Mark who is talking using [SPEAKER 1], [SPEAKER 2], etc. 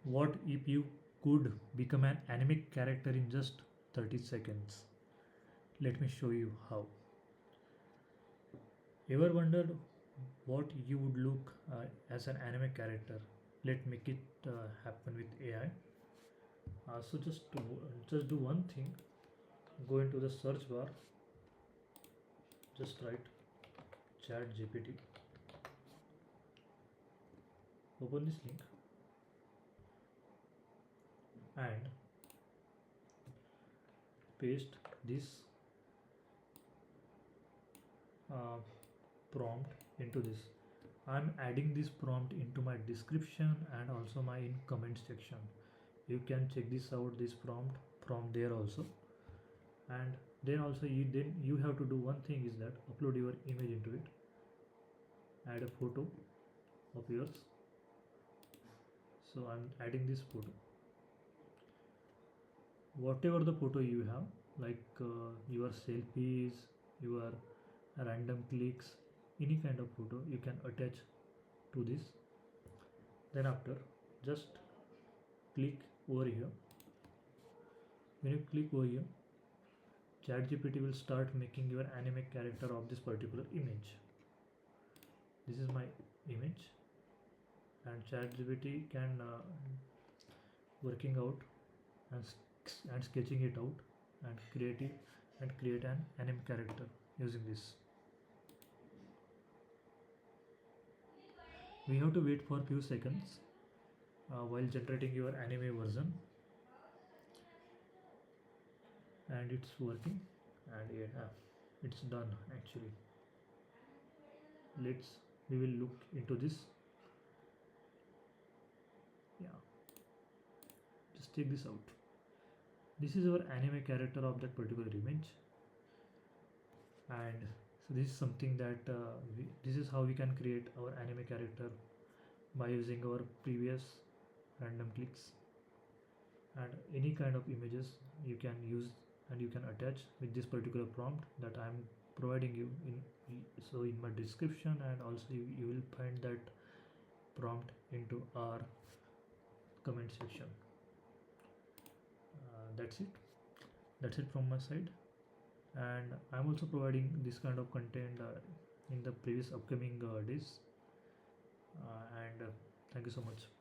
[SPEAKER 1] What if you could become an anime character in just 30 seconds? Let me show you how. Ever wondered what you would look as an anime character? Let's make it happen with AI. So just do one thing. Go into the search bar. Just write Chat GPT. Open this link and paste this uh, prompt into this. I'm adding this prompt into my description and also my in comment section. You can check this out, this prompt from there also. And then also you have to do one thing, is that upload your image into it. Add a photo of yours. So I'm adding this photo. Whatever the photo you have, like your selfies, your random clicks, any kind of photo you can attach to this. Then after, just click over here. When you click over here, ChatGPT will start making your anime character of this particular image. This is my image, and ChatGPT can working out and sketching it out and create an anime character using this. We have to wait for few seconds while generating your anime version, and it's working, and yeah, it's done actually. Let's We will look into this. Yeah, just check this out. This is our anime character of that particular image, and so this is something that this is how we can create our anime character by using our previous random clicks, and any kind of images you can use and you can attach with this particular prompt that I'm providing you in. So in my description, and also you will find that prompt into our comment section. That's it from my side, and I'm also providing this kind of content in the previous upcoming days, and thank you so much.